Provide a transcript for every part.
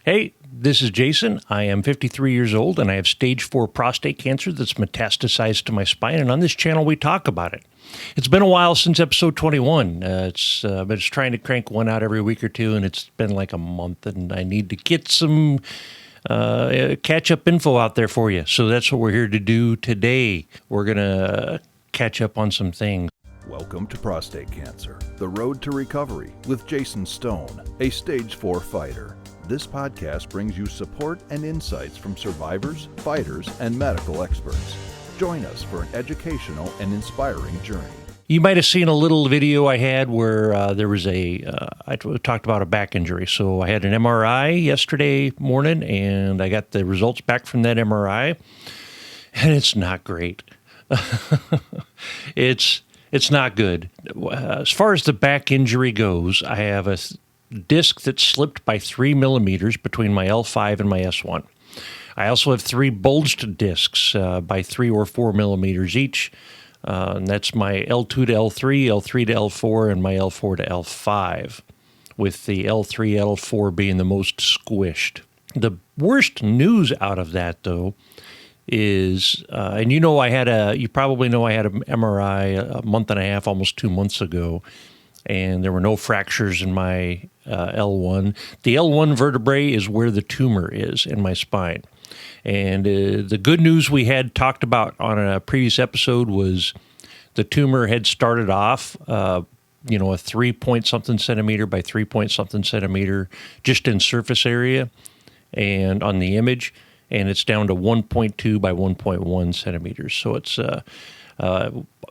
Hey, this is Jason. I am 53 years old and I have stage 4 prostate cancer that's metastasized to my spine. And on this channel, we talk about it. It's been a while since episode 21. But it's trying to crank one out every week or two, and it's been like a month, and I need to get some catch-up info out there for you. So that's what we're here to do today. We're going to catch up on some things. Welcome to Prostate Cancer, the road to recovery with Jason Stone, a stage 4 fighter. This podcast brings you support and insights from survivors, fighters, and medical experts. Join us for an educational and inspiring journey. You might have seen a little video I had where I talked about a back injury. So I had an MRI yesterday morning, and I got the results back from that MRI, and it's not great. It's not good. As far as the back injury goes, I have a disc that slipped by 3 millimeters between my L5 and my S1. I also have 3 bulged discs by 3 or 4 millimeters each. And that's my L2 to L3, L3 to L4, and my L4 to L5, with the L3, L4 being the most squished. The worst news out of that, though, is, and you probably know I had an MRI a month and a half, almost 2 months ago, and there were no fractures in my L1. The L1 vertebrae is where the tumor is in my spine. And the good news we had talked about on a previous episode was the tumor had started off, a 3-point-something centimeter by 3-point-something centimeter just in surface area and on the image, and it's down to 1.2 by 1.1 centimeters. So it's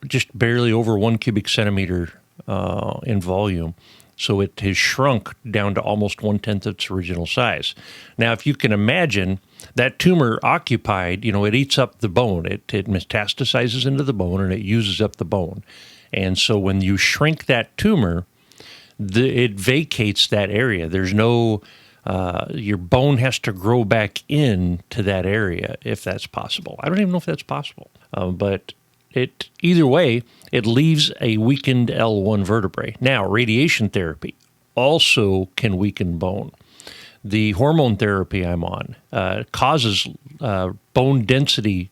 just barely over 1 cubic centimeter in volume. So it has shrunk down to almost 1/10 of its original size. Now, if you can imagine, that tumor occupied, it eats up the bone. It metastasizes into the bone, and it uses up the bone. And so when you shrink that tumor, it vacates that area. There's no, your bone has to grow back into that area, if that's possible. I don't even know if that's possible. But either way, it leaves a weakened L1 vertebrae. Now, radiation therapy also can weaken bone. The hormone therapy I'm on causes bone density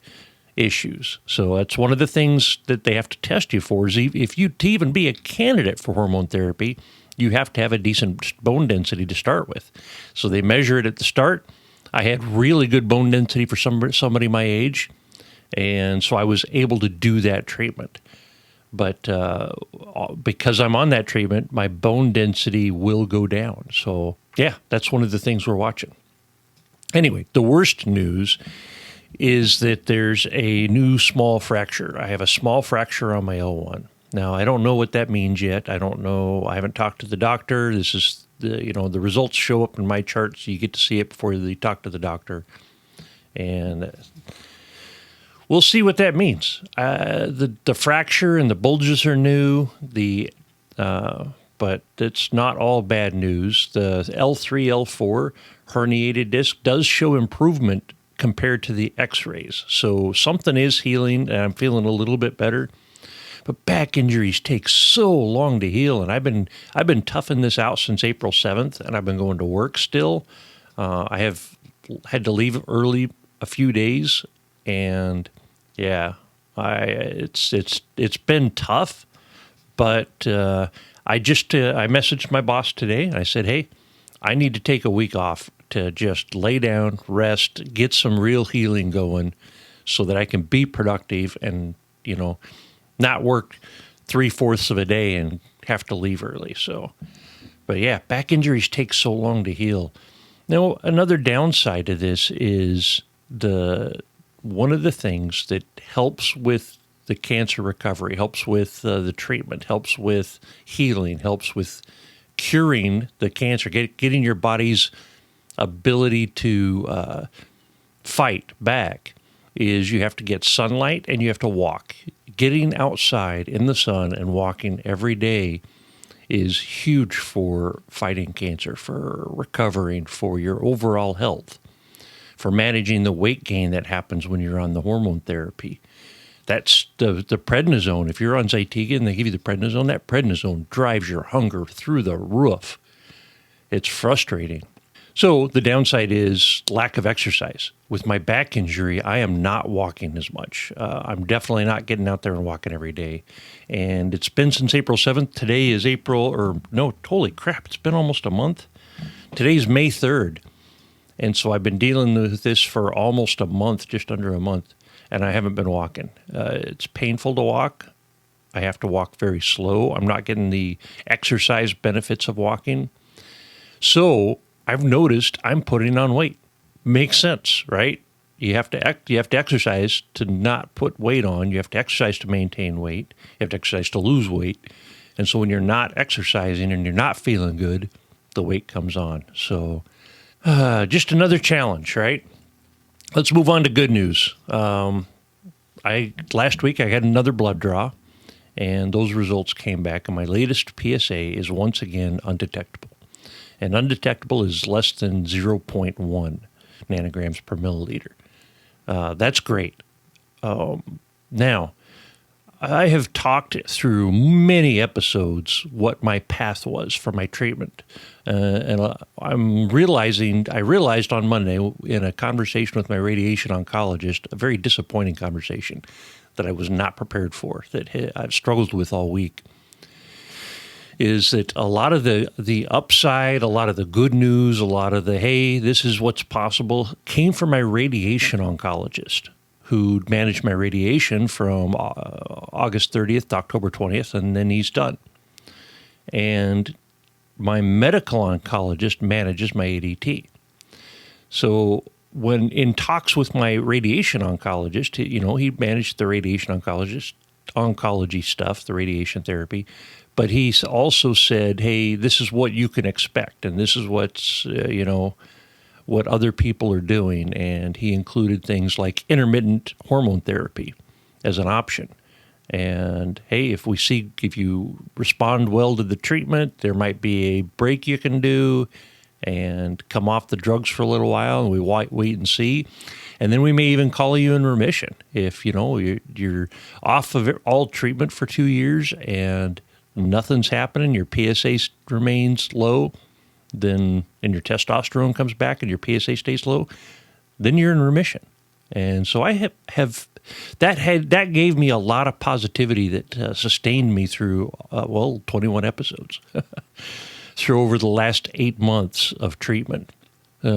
issues. So that's one of the things that they have to test you for, is to even be a candidate for hormone therapy, you have to have a decent bone density to start with. So they measure it at the start. I had really good bone density for somebody my age, and so I was able to do that treatment. But because I'm on that treatment, my bone density will go down. So, yeah, that's one of the things we're watching. Anyway, the worst news is that there's a new small fracture. I have a small fracture on my L1. Now, I don't know what that means yet. I don't know. I haven't talked to the doctor. This is the results show up in my chart, so you get to see it before you talk to the doctor. And we'll see what that means. The fracture and the bulges are new, but it's not all bad news. The L3, L4 herniated disc does show improvement compared to the x-rays. So something is healing, and I'm feeling a little bit better. But back injuries take so long to heal, and I've been toughing this out since April 7th, and I've been going to work still. I have had to leave early a few days, and yeah, it's been tough, but I messaged my boss today, and I said, hey, I need to take a week off to just lay down, rest, get some real healing going so that I can be productive and, not work 3/4 of a day and have to leave early. So, but yeah, back injuries take so long to heal. Now, another downside to this is one of the things that helps with the cancer recovery, helps with the treatment, helps with healing, helps with curing the cancer, getting your body's ability to fight back, is you have to get sunlight and you have to walk. Getting outside in the sun and walking every day is huge for fighting cancer, for recovering, for your overall health, for managing the weight gain that happens when you're on the hormone therapy. That's the prednisone. If you're on Zytiga and they give you the prednisone, that prednisone drives your hunger through the roof. It's frustrating. So the downside is lack of exercise. With my back injury, I am not walking as much. I'm definitely not getting out there and walking every day. And it's been since April 7th. Today is holy crap, it's been almost a month. Today's May 3rd. And so I've been dealing with this for almost a month, just under a month, and I haven't been walking. It's painful to walk. I have to walk very slow. I'm not getting the exercise benefits of walking. So I've noticed I'm putting on weight. Makes sense, right? You have to exercise to not put weight on. You have to exercise to maintain weight. You have to exercise to lose weight. And so when you're not exercising and you're not feeling good, the weight comes on. So just another challenge, right? Let's move on to good news. Last week I had another blood draw, and those results came back, and my latest PSA is once again undetectable. And undetectable is less than 0.1 nanograms per milliliter. That's great. Now, I have talked through many episodes what my path was for my treatment. And I realized on Monday in a conversation with my radiation oncologist, a very disappointing conversation that I was not prepared for, that I've struggled with all week, is that a lot of the upside, a lot of the good news, a lot of the, hey, this is what's possible, came from my radiation oncologist, who managed my radiation from August 30th to October 20th, and then he's done. And my medical oncologist manages my ADT. So when in talks with my radiation oncologist, he managed the radiation oncology stuff, the radiation therapy, but he's also said, hey, this is what you can expect, and this is what's, what other people are doing. And he included things like intermittent hormone therapy as an option. And hey, if you respond well to the treatment, there might be a break you can do and come off the drugs for a little while, and we wait and see. And then we may even call you in remission. If, you're off of all treatment for 2 years and nothing's happening, your PSA remains low, and your testosterone comes back and your PSA stays low, then you're in remission. And so I have that gave me a lot of positivity that sustained me through 21 episodes through over the last 8 months of treatment.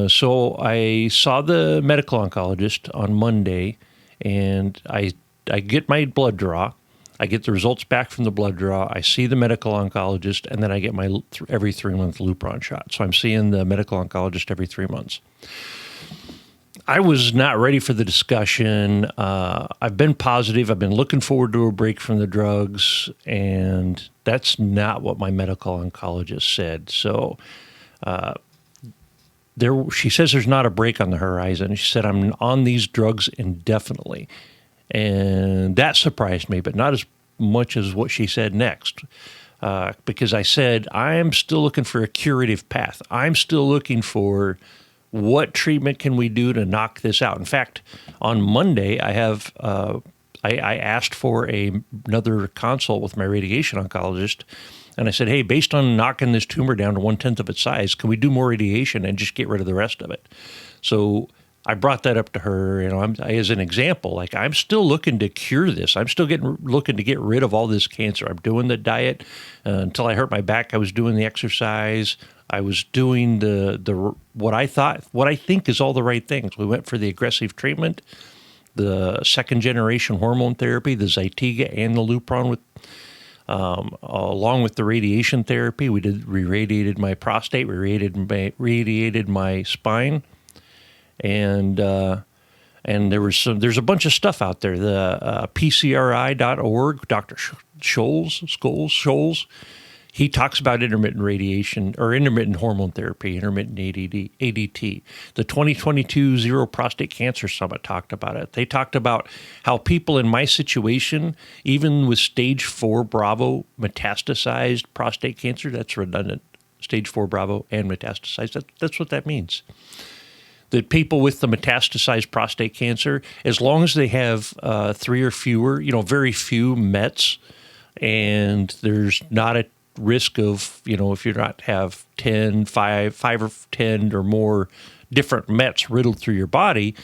So I saw the medical oncologist on Monday, and I get my blood draw. I get the results back from the blood draw. I see the medical oncologist, and then I get my every 3-month Lupron shot. So I'm seeing the medical oncologist every 3 months. I was not ready for the discussion. I've been positive. I've been looking forward to a break from the drugs, and that's not what my medical oncologist said. So she says there's not a break on the horizon. She said I'm on these drugs indefinitely. And that surprised me, but not as much as what she said next. Because I said, I'm still looking for a curative path. I'm still looking for what treatment can we do to knock this out. In fact, on Monday, I asked for another consult with my radiation oncologist. And I said, hey, based on knocking this tumor down to 1/10 of its size, can we do more radiation and just get rid of the rest of it? So I brought that up to her, as an example. Like, I'm still looking to cure this. I'm still looking to get rid of all this cancer. I'm doing the diet until I hurt my back. I was doing the exercise. I was doing what I think is all the right things. We went for the aggressive treatment, the second generation hormone therapy, the Zytiga and the Lupron along with the radiation therapy. We radiated my prostate. We radiated my spine. And there's a bunch of stuff out there. The PCRI.org, Dr. Scholes, he talks about intermittent radiation or intermittent hormone therapy, intermittent ADT. The 2022 Zero Prostate Cancer Summit talked about it. They talked about how people in my situation, even with stage 4 Bravo metastasized prostate cancer, that's redundant, stage 4 Bravo and metastasized, that's what that means. That people with the metastasized prostate cancer, as long as they have 3 or fewer, very few Mets, and there's not a risk of, if you not have 5 or 10 or more different mets riddled through your body,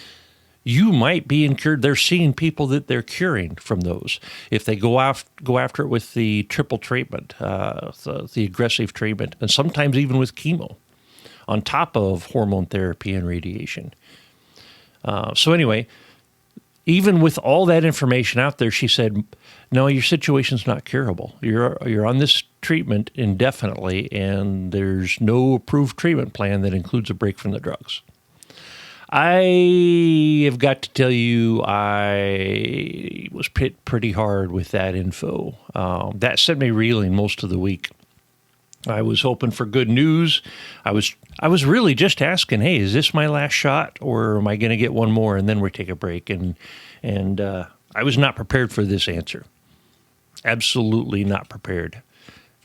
you might be incurred. They're seeing people that they're curing from those. If they go after it with the triple treatment, the aggressive treatment, and sometimes even with chemo, on top of hormone therapy and radiation. So anyway, even with all that information out there, she said, no, your situation's not curable. You're on this treatment indefinitely, and there's no approved treatment plan that includes a break from the drugs. I have got to tell you, I was hit pretty hard with that info. That sent me reeling most of the week. I was hoping for good news. I was really just asking, hey, is this my last shot, or am I going to get one more and then we take a break? And I was not prepared for this answer. Absolutely not prepared.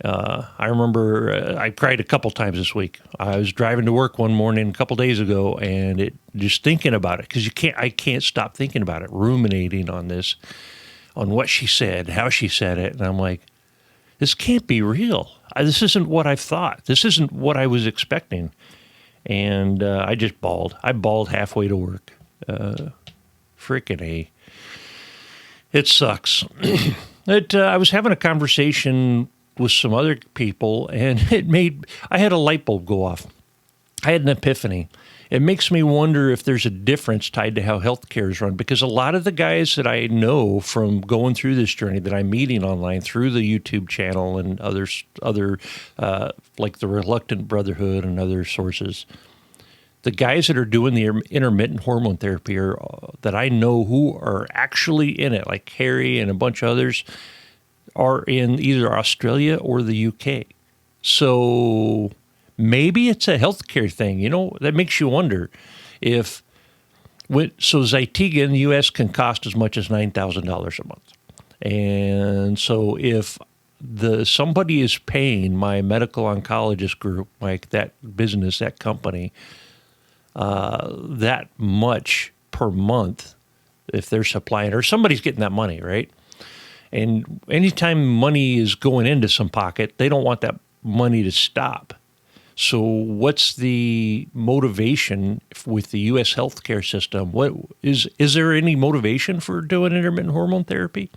I remember I cried a couple times this week. I was driving to work one morning a couple days ago, and just thinking about it, because I can't stop thinking about it, ruminating on this, on what she said, how she said it, and I'm like, this can't be real. This isn't what I thought. This isn't what I was expecting. And I just bawled. I bawled halfway to work. Frickin' A. It sucks. I was having a conversation with some other people, and I had a light bulb go off. I had an epiphany. It makes me wonder if there's a difference tied to how healthcare is run, because a lot of the guys that I know from going through this journey that I'm meeting online through the YouTube channel and other like the Reluctant Brotherhood and other sources, the guys that are doing the intermittent hormone therapy that I know who are actually in it, like Harry and a bunch of others, are in either Australia or the UK. So maybe it's a healthcare thing. That makes you wonder so Zytiga in the U.S. can cost as much as $9,000 a month. And so if somebody is paying my medical oncologist group, like that business, that company, that much per month, if they're supplying, or somebody's getting that money, right? And anytime money is going into some pocket, they don't want that money to stop. So what's the motivation with the U.S. healthcare system? What is there any motivation for doing intermittent hormone therapy?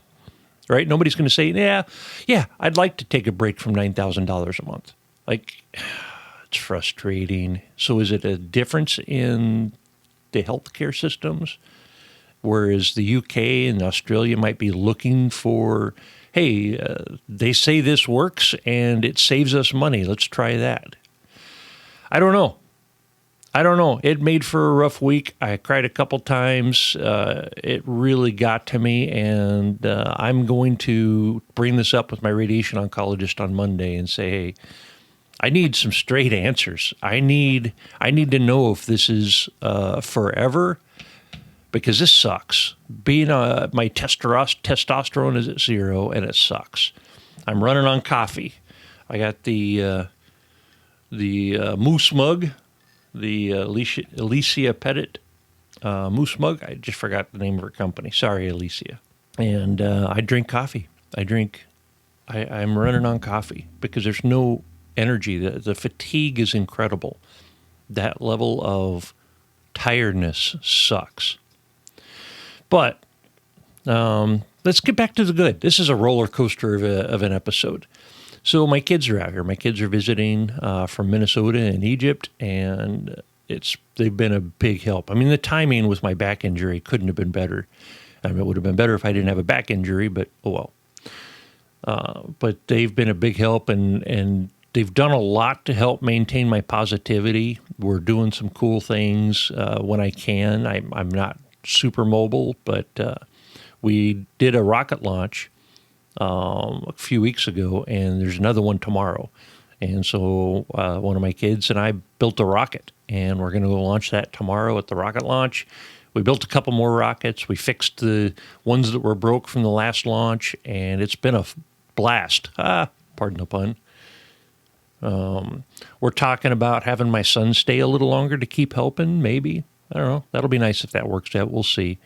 Right? Nobody's going to say, yeah, I'd like to take a break from $9,000 a month. Like, it's frustrating. So is it a difference in the healthcare systems? Whereas the UK and Australia might be looking for, hey, they say this works and it saves us money. Let's try that. I don't know. It made for a rough week. I cried a couple times. It really got to me, and I'm going to bring this up with my radiation oncologist on Monday and say, hey, I need some straight answers. I need to know if this is forever, because this sucks. My testosterone is at 0, and it sucks. I'm running on coffee. I got the Moose Mug, the Alicia Pettit Moose Mug. I just forgot the name of her company. Sorry, Alicia. And I drink coffee. I'm running on coffee because there's no energy. The fatigue is incredible. That level of tiredness sucks. But let's get back to the good. This is a roller coaster of an episode. So my kids are out here. My kids are visiting from Minnesota and Egypt, and they've been a big help. I mean, the timing with my back injury couldn't have been better. I mean, it would have been better if I didn't have a back injury, but oh well. But they've been a big help, and they've done a lot to help maintain my positivity. We're doing some cool things when I can. I'm not super mobile, but we did a rocket launch a few weeks ago, and there's another one tomorrow. And so one of my kids and I built a rocket, and we're going to go launch that tomorrow at the rocket launch. We built a couple more rockets. We fixed the ones that were broke from the last launch, and it's been a blast. Pardon the pun. We're talking about having my son stay a little longer to keep helping, maybe. I don't know. That'll be nice if that works out. We'll see.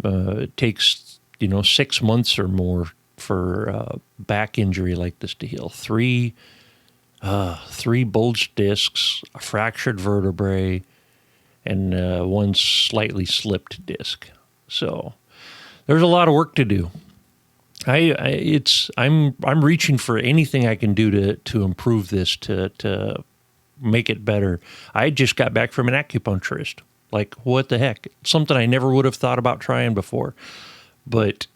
It takes, 6 months or more for back injury like this to heal. Three bulged discs, a fractured vertebrae, and one slightly slipped disc. So there's a lot of work to do. I'm reaching for anything I can do to improve this, to make it better. I just got back from an acupuncturist. Like, what the heck? Something I never would have thought about trying before. But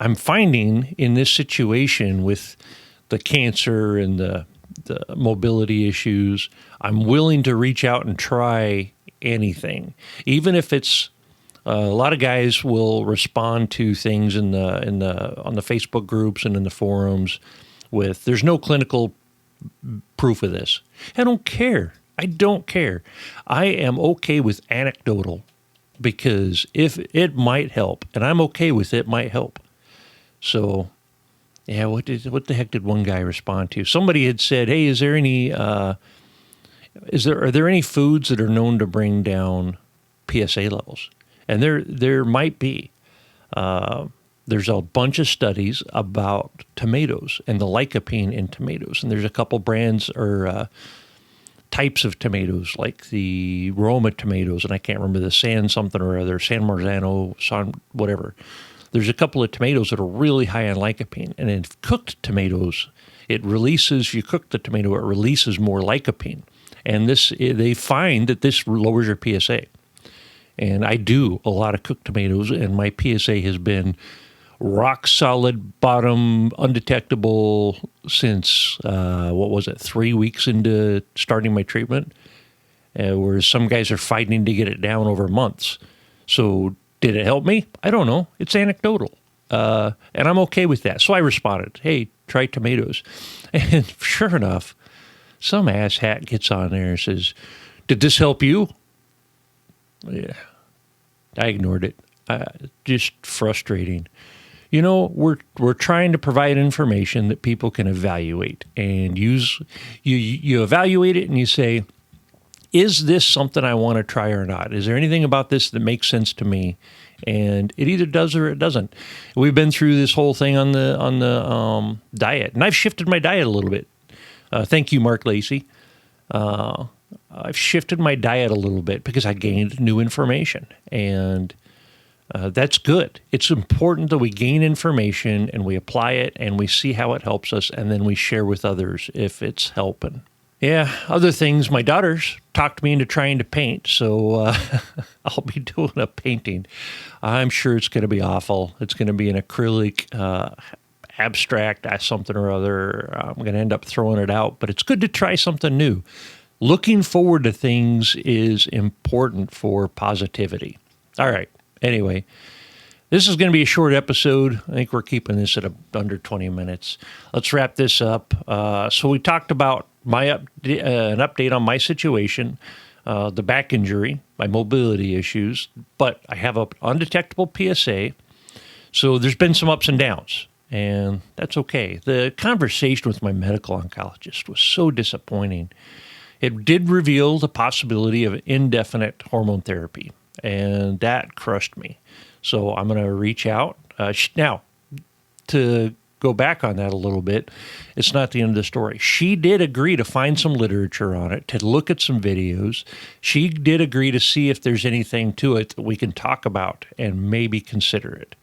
I'm finding in this situation with the cancer and the mobility issues, I'm willing to reach out and try anything, even if it's a lot of guys will respond to things on the Facebook groups and in the forums with there's no clinical proof of this. I don't care. I don't care. I am okay with anecdotal because if it might help, and I'm okay with it might help. So, yeah, what the heck did one guy respond to? Somebody had said, "Hey, is there any are there any foods that are known to bring down PSA levels?" And there might be. There's a bunch of studies about tomatoes and the lycopene in tomatoes, and there's a couple brands or types of tomatoes, like the Roma tomatoes, and I can't remember the San something or other, San Marzano, San whatever. There's a couple of tomatoes that are really high on lycopene, and in cooked tomatoes, it releases. If you cook the tomato, it releases more lycopene, and they find that this lowers your PSA. And I do a lot of cooked tomatoes, and my PSA has been rock solid, bottom, undetectable since, 3 weeks into starting my treatment, whereas some guys are fighting to get it down over months. So did it help me? I don't know. It's anecdotal. And I'm okay with that. So I responded, hey, try tomatoes. And sure enough, some asshat gets on there and says, did this help you? Yeah, I ignored it. Just frustrating. You know, we're trying to provide information that people can evaluate and use. You evaluate it and you say, is this something I want to try or not? Is there anything about this that makes sense to me? And it either does or it doesn't. We've been through this whole thing on the diet, and I've shifted my diet a little bit. Thank you, Mark Lacey. I've shifted my diet a little bit because I gained new information, and that's good. It's important that we gain information and we apply it and we see how it helps us, and then we share with others if it's helping. Yeah, other things. My daughters talked me into trying to paint, so I'll be doing a painting. I'm sure it's going to be awful. It's going to be an acrylic abstract, something or other. I'm going to end up throwing it out, but it's good to try something new. Looking forward to things is important for positivity. All right. Anyway, this is going to be a short episode. I think we're keeping this at under 20 minutes. Let's wrap this up. So we talked about an update on my situation, the back injury, my mobility issues, but I have an undetectable PSA. So there's been some ups and downs, and that's okay. The conversation with my medical oncologist was so disappointing. It did reveal the possibility of indefinite hormone therapy, and that crushed me. So I'm going to reach out. Now, to go back on that a little bit, it's not the end of the story. She did agree to find some literature on it, to look at some videos. She did agree to see if there's anything to it that we can talk about and maybe consider it.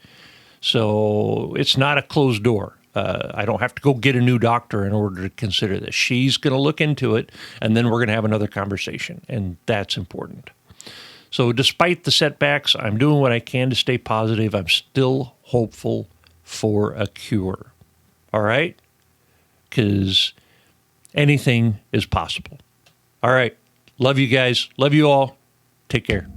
So it's not a closed door. I don't have to go get a new doctor in order to consider this. She's going to look into it, and then we're going to have another conversation, and that's important. So despite the setbacks, I'm doing what I can to stay positive. I'm still hopeful for a cure. All right? Because anything is possible. All right. Love you guys. Love you all. Take care.